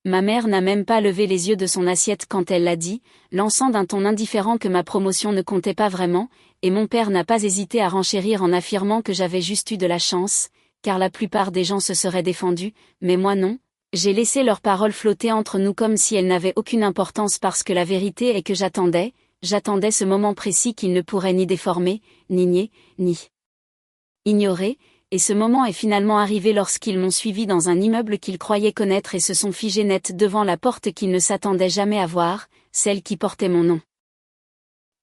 Ma mère n'a même pas levé les yeux de son assiette quand elle l'a dit, lançant d'un ton indifférent que ma promotion ne comptait pas vraiment, et mon père n'a pas hésité à renchérir en affirmant que j'avais juste eu de la chance, car la plupart des gens se seraient défendus, mais moi non. J'ai laissé leurs paroles flotter entre nous comme si elles n'avaient aucune importance parce que la vérité est que j'attendais ce moment précis qu'ils ne pourraient ni déformer, ni nier, ni ignorer, et ce moment est finalement arrivé lorsqu'ils m'ont suivi dans un immeuble qu'ils croyaient connaître et se sont figés net devant la porte qu'ils ne s'attendaient jamais à voir, celle qui portait mon nom.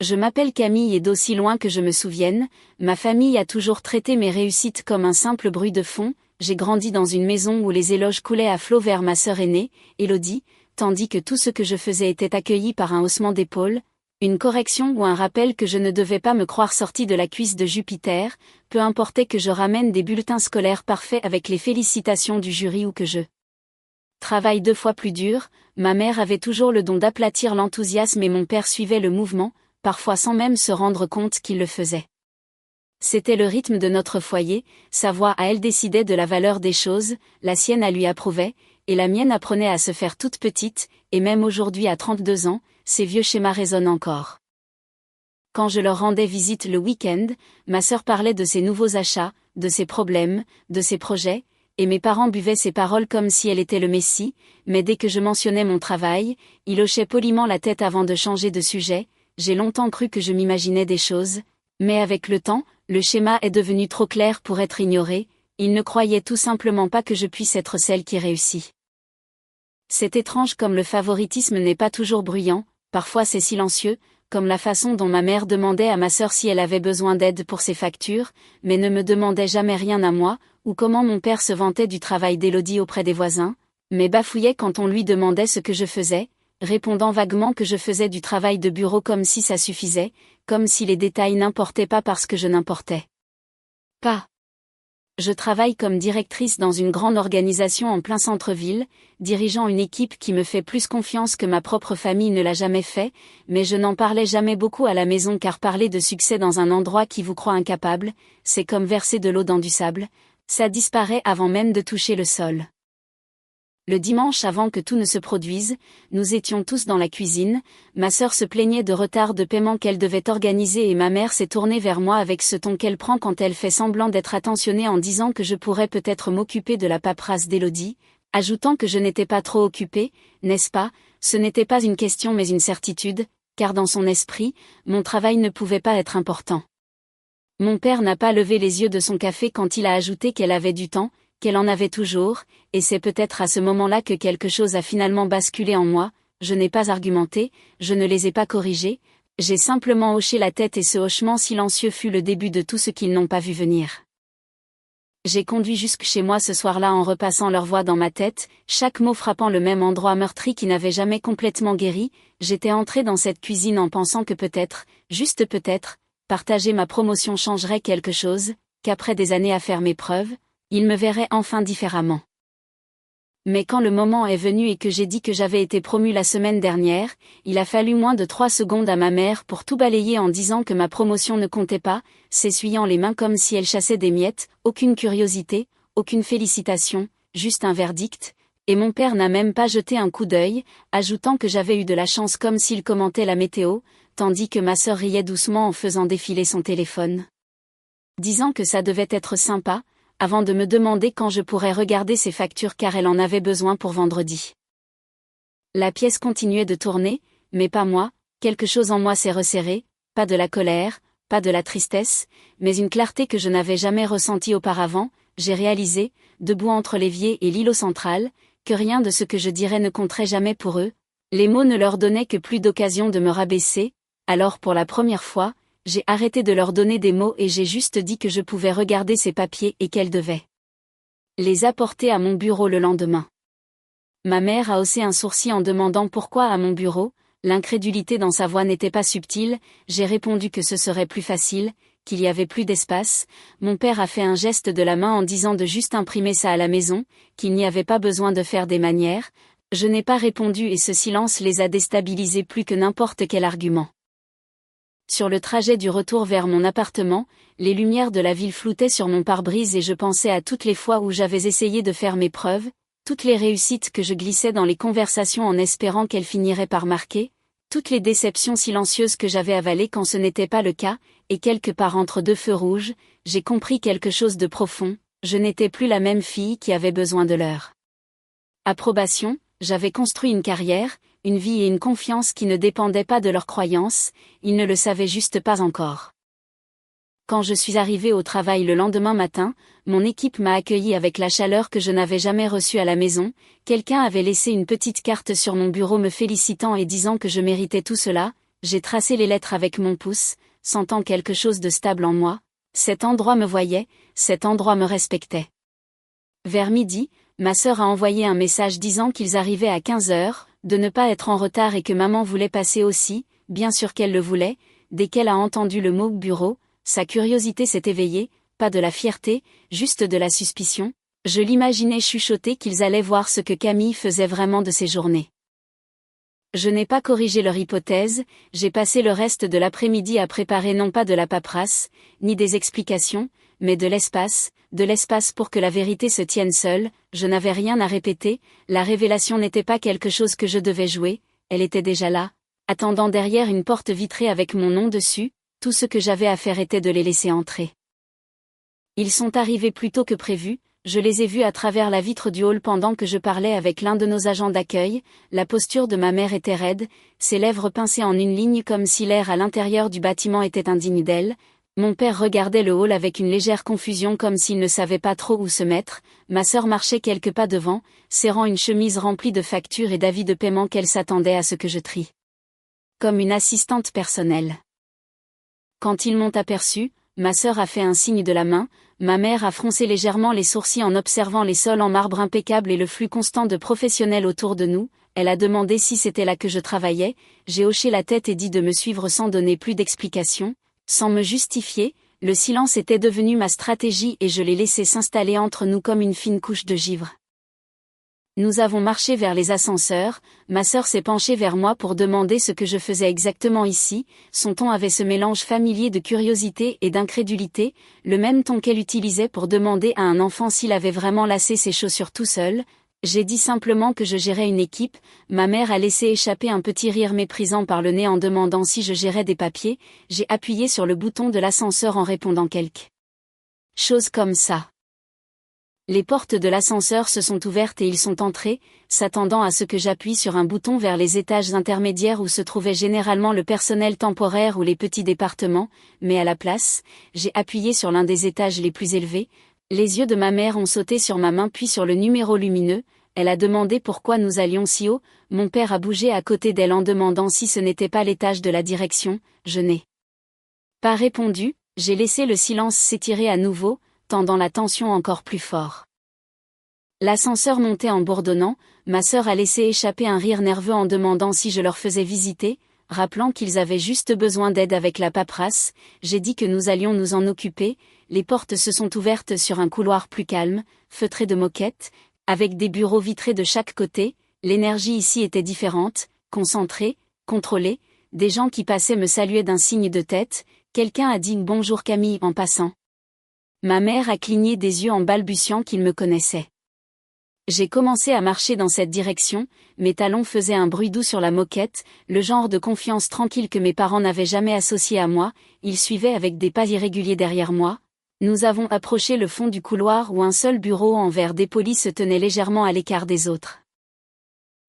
Je m'appelle Camille et d'aussi loin que je me souvienne, ma famille a toujours traité mes réussites comme un simple bruit de fond. J'ai grandi dans une maison où les éloges coulaient à flot vers ma sœur aînée, Élodie, tandis que tout ce que je faisais était accueilli par un haussement d'épaules, une correction ou un rappel que je ne devais pas me croire sortie de la cuisse de Jupiter, peu importait que je ramène des bulletins scolaires parfaits avec les félicitations du jury ou que je travaille 2 fois plus dur. Ma mère avait toujours le don d'aplatir l'enthousiasme et mon père suivait le mouvement, parfois sans même se rendre compte qu'il le faisait. C'était le rythme de notre foyer, sa voix à elle décidait de la valeur des choses, la sienne à lui approuvait, et la mienne apprenait à se faire toute petite, et même aujourd'hui à 32 ans, ces vieux schémas résonnent encore. Quand je leur rendais visite le week-end, ma sœur parlait de ses nouveaux achats, de ses problèmes, de ses projets, et mes parents buvaient ses paroles comme si elle était le Messie, mais dès que je mentionnais mon travail, il hochait poliment la tête avant de changer de sujet. J'ai longtemps cru que je m'imaginais des choses, mais avec le temps, le schéma est devenu trop clair pour être ignoré, il ne croyait tout simplement pas que je puisse être celle qui réussit. C'est étrange comme le favoritisme n'est pas toujours bruyant, parfois c'est silencieux, comme la façon dont ma mère demandait à ma sœur si elle avait besoin d'aide pour ses factures, mais ne me demandait jamais rien à moi, ou comment mon père se vantait du travail d'Élodie auprès des voisins, mais bafouillait quand on lui demandait ce que je faisais, répondant vaguement que je faisais du travail de bureau comme si ça suffisait, comme si les détails n'importaient pas parce que je n'importais pas. Je travaille comme directrice dans une grande organisation en plein centre-ville, dirigeant une équipe qui me fait plus confiance que ma propre famille ne l'a jamais fait, mais je n'en parlais jamais beaucoup à la maison car parler de succès dans un endroit qui vous croit incapable, c'est comme verser de l'eau dans du sable, ça disparaît avant même de toucher le sol. Le dimanche avant que tout ne se produise, nous étions tous dans la cuisine, ma sœur se plaignait de retard de paiement qu'elle devait organiser et ma mère s'est tournée vers moi avec ce ton qu'elle prend quand elle fait semblant d'être attentionnée en disant que je pourrais peut-être m'occuper de la paperasse d'Élodie, ajoutant que je n'étais pas trop occupée, n'est-ce pas, ce n'était pas une question mais une certitude, car dans son esprit, mon travail ne pouvait pas être important. Mon père n'a pas levé les yeux de son café quand il a ajouté qu'elle avait du temps, qu'elle en avait toujours, et c'est peut-être à ce moment-là que quelque chose a finalement basculé en moi. Je n'ai pas argumenté, je ne les ai pas corrigés, j'ai simplement hoché la tête et ce hochement silencieux fut le début de tout ce qu'ils n'ont pas vu venir. J'ai conduit jusque chez moi ce soir-là en repassant leur voix dans ma tête, chaque mot frappant le même endroit meurtri qui n'avait jamais complètement guéri. J'étais entrée dans cette cuisine en pensant que peut-être, juste peut-être, partager ma promotion changerait quelque chose, qu'après des années à faire mes preuves, ils me verraient enfin différemment. Mais quand le moment est venu et que j'ai dit que j'avais été promue la semaine dernière, il a fallu moins de 3 secondes à ma mère pour tout balayer en disant que ma promotion ne comptait pas, s'essuyant les mains comme si elle chassait des miettes, aucune curiosité, aucune félicitation, juste un verdict, et mon père n'a même pas jeté un coup d'œil, ajoutant que j'avais eu de la chance comme s'il commentait la météo, tandis que ma sœur riait doucement en faisant défiler son téléphone, disant que ça devait être sympa, avant de me demander quand je pourrais regarder ses factures car elle en avait besoin pour vendredi. La pièce continuait de tourner, mais pas moi, quelque chose en moi s'est resserré, pas de la colère, pas de la tristesse, mais une clarté que je n'avais jamais ressentie auparavant. J'ai réalisé, debout entre l'évier et l'îlot central, que rien de ce que je dirais ne compterait jamais pour eux, les mots ne leur donnaient que plus d'occasion de me rabaisser, alors pour la première fois, j'ai arrêté de leur donner des mots et j'ai juste dit que je pouvais regarder ces papiers et qu'elle devait les apporter à mon bureau le lendemain. Ma mère a haussé un sourcil en demandant pourquoi à mon bureau, l'incrédulité dans sa voix n'était pas subtile, j'ai répondu que ce serait plus facile, qu'il y avait plus d'espace, mon père a fait un geste de la main en disant de juste imprimer ça à la maison, qu'il n'y avait pas besoin de faire des manières, je n'ai pas répondu et ce silence les a déstabilisés plus que n'importe quel argument. Sur le trajet du retour vers mon appartement, les lumières de la ville floutaient sur mon pare-brise et je pensais à toutes les fois où j'avais essayé de faire mes preuves, toutes les réussites que je glissais dans les conversations en espérant qu'elles finiraient par marquer, toutes les déceptions silencieuses que j'avais avalées quand ce n'était pas le cas, et quelque part entre deux feux rouges, j'ai compris quelque chose de profond, je n'étais plus la même fille qui avait besoin de leur approbation, j'avais construit une carrière, une vie et une confiance qui ne dépendaient pas de leurs croyances, ils ne le savaient juste pas encore. Quand je suis arrivée au travail le lendemain matin, mon équipe m'a accueillie avec la chaleur que je n'avais jamais reçue à la maison, quelqu'un avait laissé une petite carte sur mon bureau me félicitant et disant que je méritais tout cela, j'ai tracé les lettres avec mon pouce, sentant quelque chose de stable en moi, cet endroit me voyait, cet endroit me respectait. Vers midi, ma sœur a envoyé un message disant qu'ils arrivaient à 15 heures, de ne pas être en retard et que maman voulait passer aussi, bien sûr qu'elle le voulait, dès qu'elle a entendu le mot bureau, sa curiosité s'est éveillée, pas de la fierté, juste de la suspicion, je l'imaginais chuchoter qu'ils allaient voir ce que Camille faisait vraiment de ses journées. Je n'ai pas corrigé leur hypothèse, j'ai passé le reste de l'après-midi à préparer non pas de la paperasse, ni des explications, mais de l'espace pour que la vérité se tienne seule, je n'avais rien à répéter, la révélation n'était pas quelque chose que je devais jouer, elle était déjà là, attendant derrière une porte vitrée avec mon nom dessus, tout ce que j'avais à faire était de les laisser entrer. Ils sont arrivés plus tôt que prévu, je les ai vus à travers la vitre du hall pendant que je parlais avec l'un de nos agents d'accueil, la posture de ma mère était raide, ses lèvres pincées en une ligne comme si l'air à l'intérieur du bâtiment était indigne d'elle. Mon père regardait le hall avec une légère confusion comme s'il ne savait pas trop où se mettre, ma sœur marchait quelques pas devant, serrant une chemise remplie de factures et d'avis de paiement qu'elle s'attendait à ce que je trie. Comme une assistante personnelle. Quand ils m'ont aperçu, ma sœur a fait un signe de la main, ma mère a froncé légèrement les sourcils en observant les sols en marbre impeccable et le flux constant de professionnels autour de nous, elle a demandé si c'était là que je travaillais, j'ai hoché la tête et dit de me suivre sans donner plus d'explications, sans me justifier, le silence était devenu ma stratégie et je l'ai laissé s'installer entre nous comme une fine couche de givre. Nous avons marché vers les ascenseurs, ma sœur s'est penchée vers moi pour demander ce que je faisais exactement ici, son ton avait ce mélange familier de curiosité et d'incrédulité, le même ton qu'elle utilisait pour demander à un enfant s'il avait vraiment lacé ses chaussures tout seul. J'ai dit simplement que je gérais une équipe, ma mère a laissé échapper un petit rire méprisant par le nez en demandant si je gérais des papiers, j'ai appuyé sur le bouton de l'ascenseur en répondant quelque chose comme ça. Les portes de l'ascenseur se sont ouvertes et ils sont entrés, s'attendant à ce que j'appuie sur un bouton vers les étages intermédiaires où se trouvait généralement le personnel temporaire ou les petits départements, mais à la place, j'ai appuyé sur l'un des étages les plus élevés, les yeux de ma mère ont sauté sur ma main puis sur le numéro lumineux, elle a demandé pourquoi nous allions si haut, mon père a bougé à côté d'elle en demandant si ce n'était pas l'étage de la direction, je n'ai pas répondu, j'ai laissé le silence s'étirer à nouveau, tendant la tension encore plus fort. L'ascenseur montait en bourdonnant, ma sœur a laissé échapper un rire nerveux en demandant si je leur faisais visiter, rappelant qu'ils avaient juste besoin d'aide avec la paperasse, j'ai dit que nous allions nous en occuper, les portes se sont ouvertes sur un couloir plus calme, feutré de moquettes, avec des bureaux vitrés de chaque côté, l'énergie ici était différente, concentrée, contrôlée, des gens qui passaient me saluaient d'un signe de tête, quelqu'un a dit « Bonjour Camille » en passant. Ma mère a cligné des yeux en balbutiant qu'il me connaissait. J'ai commencé à marcher dans cette direction, mes talons faisaient un bruit doux sur la moquette, le genre de confiance tranquille que mes parents n'avaient jamais associé à moi, ils suivaient avec des pas irréguliers derrière moi. Nous avons approché le fond du couloir où un seul bureau en verre dépoli se tenait légèrement à l'écart des autres.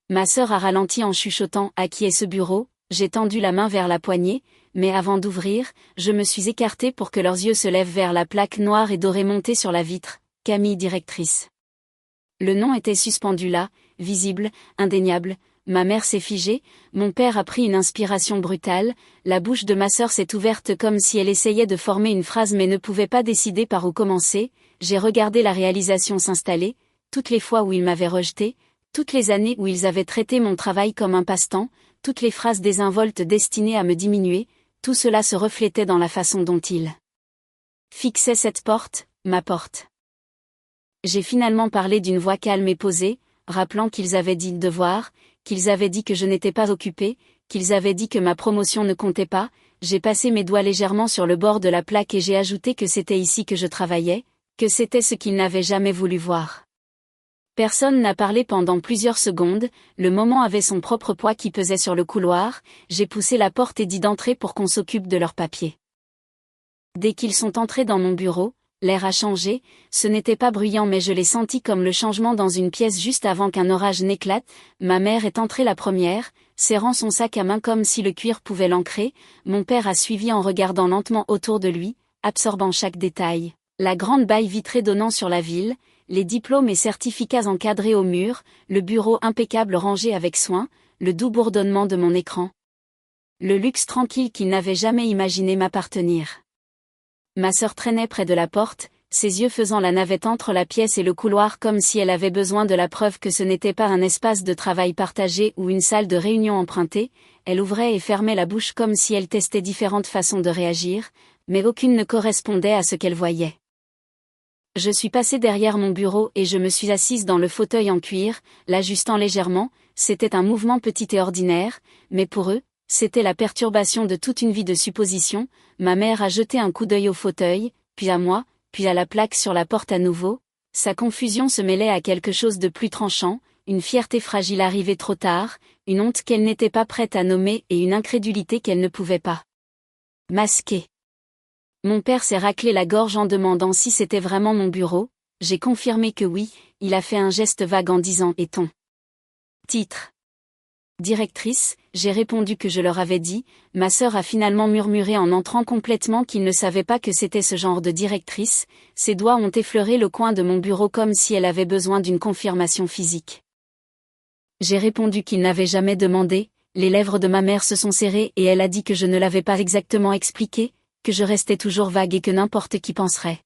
Ma sœur a ralenti en chuchotant « À qui est ce bureau ?» J'ai tendu la main vers la poignée, mais avant d'ouvrir, je me suis écartée pour que leurs yeux se lèvent vers la plaque noire et dorée montée sur la vitre, « Camille directrice ». Le nom était suspendu là, visible, indéniable, ma mère s'est figée, mon père a pris une inspiration brutale, la bouche de ma sœur s'est ouverte comme si elle essayait de former une phrase mais ne pouvait pas décider par où commencer, j'ai regardé la réalisation s'installer, toutes les fois où ils m'avaient rejeté, toutes les années où ils avaient traité mon travail comme un passe-temps, toutes les phrases désinvoltes destinées à me diminuer, tout cela se reflétait dans la façon dont ils fixaient cette porte, ma porte. J'ai finalement parlé d'une voix calme et posée, rappelant qu'ils avaient dit le devoir, qu'ils avaient dit que je n'étais pas occupée, qu'ils avaient dit que ma promotion ne comptait pas, j'ai passé mes doigts légèrement sur le bord de la plaque et j'ai ajouté que c'était ici que je travaillais, que c'était ce qu'ils n'avaient jamais voulu voir. Personne n'a parlé pendant plusieurs secondes, le moment avait son propre poids qui pesait sur le couloir, j'ai poussé la porte et dit d'entrer pour qu'on s'occupe de leurs papiers. Dès qu'ils sont entrés dans mon bureau, l'air a changé, ce n'était pas bruyant mais je l'ai senti comme le changement dans une pièce juste avant qu'un orage n'éclate. Ma mère est entrée la première, serrant son sac à main comme si le cuir pouvait l'ancrer, mon père a suivi en regardant lentement autour de lui, absorbant chaque détail. La grande baille vitrée donnant sur la ville, les diplômes et certificats encadrés au mur, le bureau impeccable rangé avec soin, le doux bourdonnement de mon écran. Le luxe tranquille qu'il n'avait jamais imaginé m'appartenir. Ma sœur traînait près de la porte, ses yeux faisant la navette entre la pièce et le couloir comme si elle avait besoin de la preuve que ce n'était pas un espace de travail partagé ou une salle de réunion empruntée. Elle ouvrait et fermait la bouche comme si elle testait différentes façons de réagir, mais aucune ne correspondait à ce qu'elle voyait. Je suis passée derrière mon bureau et je me suis assise dans le fauteuil en cuir, l'ajustant légèrement. C'était un mouvement petit et ordinaire, mais pour eux, c'était la perturbation de toute une vie de suppositions. Ma mère a jeté un coup d'œil au fauteuil, puis à moi, puis à la plaque sur la porte à nouveau. Sa confusion se mêlait à quelque chose de plus tranchant, une fierté fragile arrivée trop tard, une honte qu'elle n'était pas prête à nommer et une incrédulité qu'elle ne pouvait pas masquer. Mon père s'est raclé la gorge en demandant si c'était vraiment mon bureau. J'ai confirmé que oui, il a fait un geste vague en disant « Et ton titre ?» Directrice, j'ai répondu que je leur avais dit. Ma sœur a finalement murmuré en entrant complètement qu'il ne savait pas que c'était ce genre de directrice. Ses doigts ont effleuré le coin de mon bureau comme si elle avait besoin d'une confirmation physique. J'ai répondu qu'il n'avait jamais demandé. Les lèvres de ma mère se sont serrées et elle a dit que je ne l'avais pas exactement expliqué, que je restais toujours vague et que n'importe qui penserait.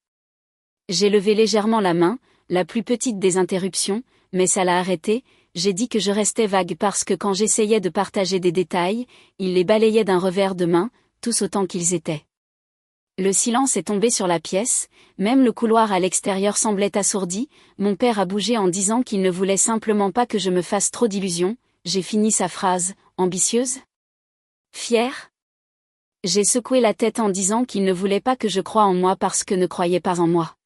J'ai levé légèrement la main, la plus petite des interruptions, mais ça l'a arrêté. J'ai dit que je restais vague parce que quand j'essayais de partager des détails, il les balayait d'un revers de main, tous autant qu'ils étaient. Le silence est tombé sur la pièce, même le couloir à l'extérieur semblait assourdi. Mon père a bougé en disant qu'il ne voulait simplement pas que je me fasse trop d'illusions. J'ai fini sa phrase, ambitieuse? Fière? J'ai secoué la tête en disant qu'il ne voulait pas que je croie en moi parce que ne croyait pas en moi.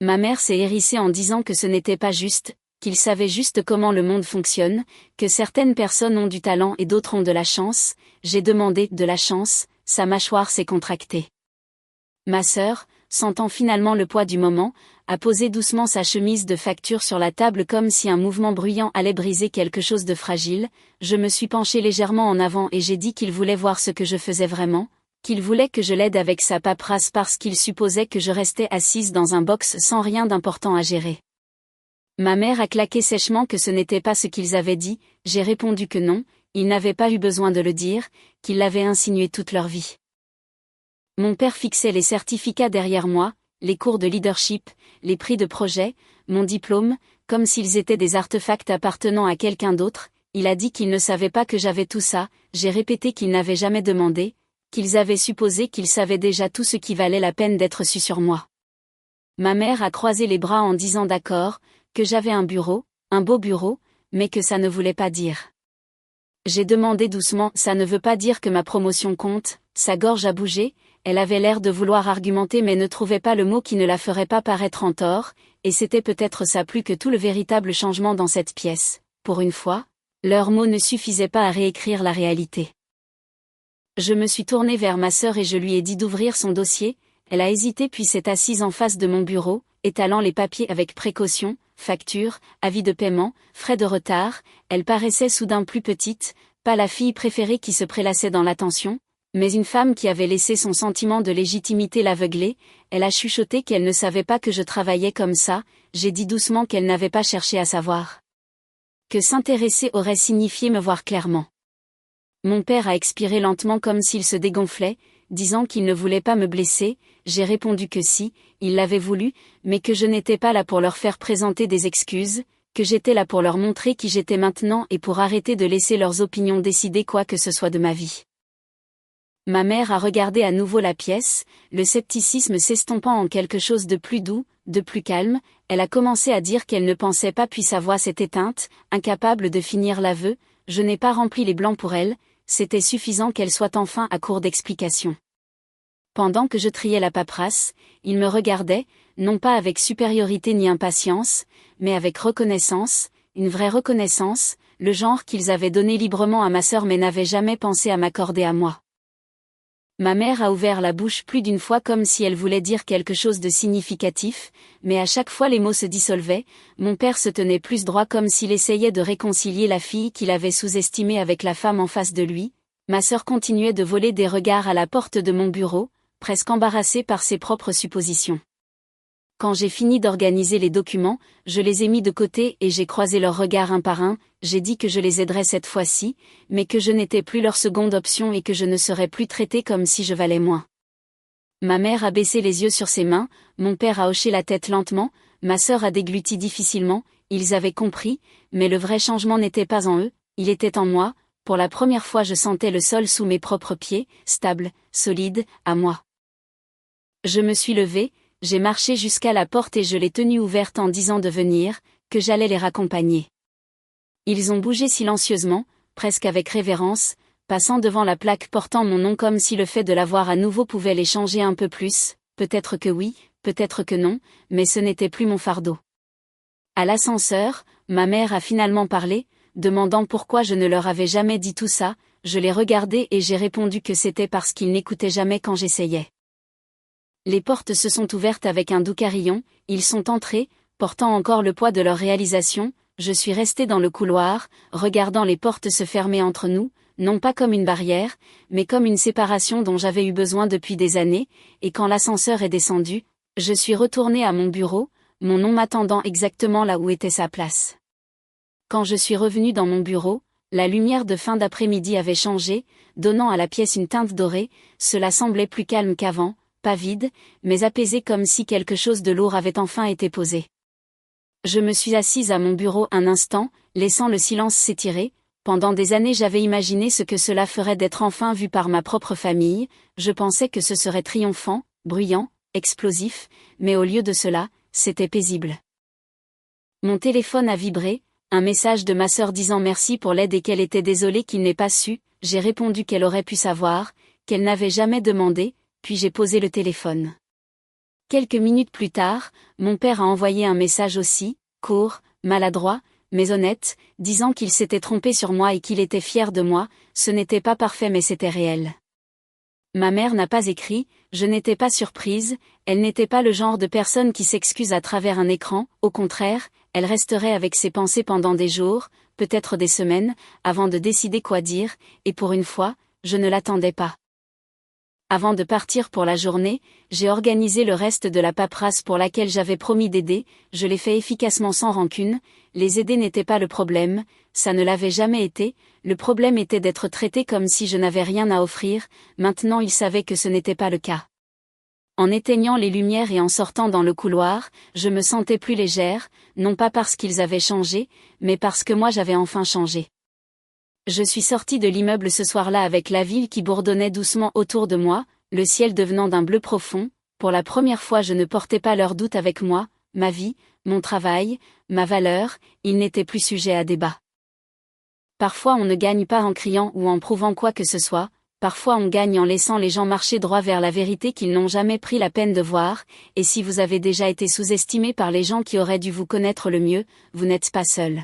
Ma mère s'est hérissée en disant que ce n'était pas juste, qu'il savait juste comment le monde fonctionne, que certaines personnes ont du talent et d'autres ont de la chance. J'ai demandé de la chance, sa mâchoire s'est contractée. Ma sœur, sentant finalement le poids du moment, a posé doucement sa chemise de facture sur la table comme si un mouvement bruyant allait briser quelque chose de fragile. Je me suis penchée légèrement en avant et j'ai dit qu'il voulait voir ce que je faisais vraiment, qu'il voulait que je l'aide avec sa paperasse parce qu'il supposait que je restais assise dans un box sans rien d'important à gérer. Ma mère a claqué sèchement que ce n'était pas ce qu'ils avaient dit. J'ai répondu que non, ils n'avaient pas eu besoin de le dire, qu'ils l'avaient insinué toute leur vie. Mon père fixait les certificats derrière moi, les cours de leadership, les prix de projet, mon diplôme, comme s'ils étaient des artefacts appartenant à quelqu'un d'autre. Il a dit qu'il ne savait pas que j'avais tout ça. J'ai répété qu'ils n'avaient jamais demandé, qu'ils avaient supposé qu'ils savaient déjà tout ce qui valait la peine d'être su sur moi. Ma mère a croisé les bras en disant d'accord, que j'avais un bureau, un beau bureau, mais que ça ne voulait pas dire. J'ai demandé doucement, ça ne veut pas dire que ma promotion compte. Sa gorge a bougé, elle avait l'air de vouloir argumenter mais ne trouvait pas le mot qui ne la ferait pas paraître en tort, et c'était peut-être ça plus que tout le véritable changement dans cette pièce. Pour une fois, leurs mots ne suffisaient pas à réécrire la réalité. Je me suis tournée vers ma sœur et je lui ai dit d'ouvrir son dossier. Elle a hésité puis s'est assise en face de mon bureau, étalant les papiers avec précaution, factures, avis de paiement, frais de retard. Elle paraissait soudain plus petite, pas la fille préférée qui se prélassait dans l'attention, mais une femme qui avait laissé son sentiment de légitimité l'aveugler. Elle a chuchoté qu'elle ne savait pas que je travaillais comme ça. J'ai dit doucement qu'elle n'avait pas cherché à savoir. Que s'intéresser aurait signifié me voir clairement. Mon père a expiré lentement comme s'il se dégonflait, disant qu'il ne voulait pas me blesser. J'ai répondu que si, il l'avait voulu, mais que je n'étais pas là pour leur faire présenter des excuses, que j'étais là pour leur montrer qui j'étais maintenant et pour arrêter de laisser leurs opinions décider quoi que ce soit de ma vie. Ma mère a regardé à nouveau la pièce, le scepticisme s'estompant en quelque chose de plus doux, de plus calme. Elle a commencé à dire qu'elle ne pensait pas puis sa voix s'est éteinte, incapable de finir l'aveu. Je n'ai pas rempli les blancs pour elle, c'était suffisant qu'elle soit enfin à court d'explications. Pendant que je triais la paperasse, il me regardait, non pas avec supériorité ni impatience, mais avec reconnaissance, une vraie reconnaissance, le genre qu'ils avaient donné librement à ma sœur mais n'avaient jamais pensé à m'accorder à moi. Ma mère a ouvert la bouche plus d'une fois comme si elle voulait dire quelque chose de significatif, mais à chaque fois les mots se dissolvaient, mon père se tenait plus droit comme s'il essayait de réconcilier la fille qu'il avait sous-estimée avec la femme en face de lui. Ma sœur continuait de voler des regards à la porte de mon bureau, presque embarrassée par ses propres suppositions. Quand j'ai fini d'organiser les documents, je les ai mis de côté et j'ai croisé leurs regards un par un, j'ai dit que je les aiderais cette fois-ci, mais que je n'étais plus leur seconde option et que je ne serais plus traitée comme si je valais moins. Ma mère a baissé les yeux sur ses mains, mon père a hoché la tête lentement, ma sœur a dégluti difficilement, ils avaient compris, mais le vrai changement n'était pas en eux, il était en moi, pour la première fois je sentais le sol sous mes propres pieds, stable, solide, à moi. Je me suis levée, j'ai marché jusqu'à la porte et je l'ai tenue ouverte en disant de venir, que j'allais les raccompagner. Ils ont bougé silencieusement, presque avec révérence, passant devant la plaque portant mon nom comme si le fait de la voir à nouveau pouvait les changer un peu plus, peut-être que oui, peut-être que non, mais ce n'était plus mon fardeau. À l'ascenseur, ma mère a finalement parlé, demandant pourquoi je ne leur avais jamais dit tout ça, je l'ai regardé et j'ai répondu que c'était parce qu'ils n'écoutaient jamais quand j'essayais. Les portes se sont ouvertes avec un doux carillon, ils sont entrés, portant encore le poids de leur réalisation, je suis restée dans le couloir, regardant les portes se fermer entre nous, non pas comme une barrière, mais comme une séparation dont j'avais eu besoin depuis des années, et quand l'ascenseur est descendu, je suis retournée à mon bureau, mon nom m'attendant exactement là où était sa place. Quand je suis revenue dans mon bureau, la lumière de fin d'après-midi avait changé, donnant à la pièce une teinte dorée, cela semblait plus calme qu'avant, pas vide, mais apaisé comme si quelque chose de lourd avait enfin été posé. Je me suis assise à mon bureau un instant, laissant le silence s'étirer. Pendant des années j'avais imaginé ce que cela ferait d'être enfin vu par ma propre famille, je pensais que ce serait triomphant, bruyant, explosif, mais au lieu de cela, c'était paisible. Mon téléphone a vibré, un message de ma sœur disant merci pour l'aide et qu'elle était désolée qu'il n'ait pas su, j'ai répondu qu'elle aurait pu savoir, qu'elle n'avait jamais demandé, puis j'ai posé le téléphone. Quelques minutes plus tard, mon père a envoyé un message aussi, court, maladroit, mais honnête, disant qu'il s'était trompé sur moi et qu'il était fier de moi, ce n'était pas parfait mais c'était réel. Ma mère n'a pas écrit, je n'étais pas surprise, elle n'était pas le genre de personne qui s'excuse à travers un écran, au contraire, elle resterait avec ses pensées pendant des jours, peut-être des semaines, avant de décider quoi dire, et pour une fois, je ne l'attendais pas. Avant de partir pour la journée, j'ai organisé le reste de la paperasse pour laquelle j'avais promis d'aider, je l'ai fait efficacement sans rancune, les aider n'était pas le problème, ça ne l'avait jamais été, le problème était d'être traité comme si je n'avais rien à offrir, maintenant ils savaient que ce n'était pas le cas. En éteignant les lumières et en sortant dans le couloir, je me sentais plus légère, non pas parce qu'ils avaient changé, mais parce que moi j'avais enfin changé. Je suis sortie de l'immeuble ce soir-là avec la ville qui bourdonnait doucement autour de moi, le ciel devenant d'un bleu profond, pour la première fois je ne portais pas leurs doutes avec moi, ma vie, mon travail, ma valeur, ils n'étaient plus sujets à débat. Parfois on ne gagne pas en criant ou en prouvant quoi que ce soit, parfois on gagne en laissant les gens marcher droit vers la vérité qu'ils n'ont jamais pris la peine de voir, et si vous avez déjà été sous-estimé par les gens qui auraient dû vous connaître le mieux, vous n'êtes pas seul.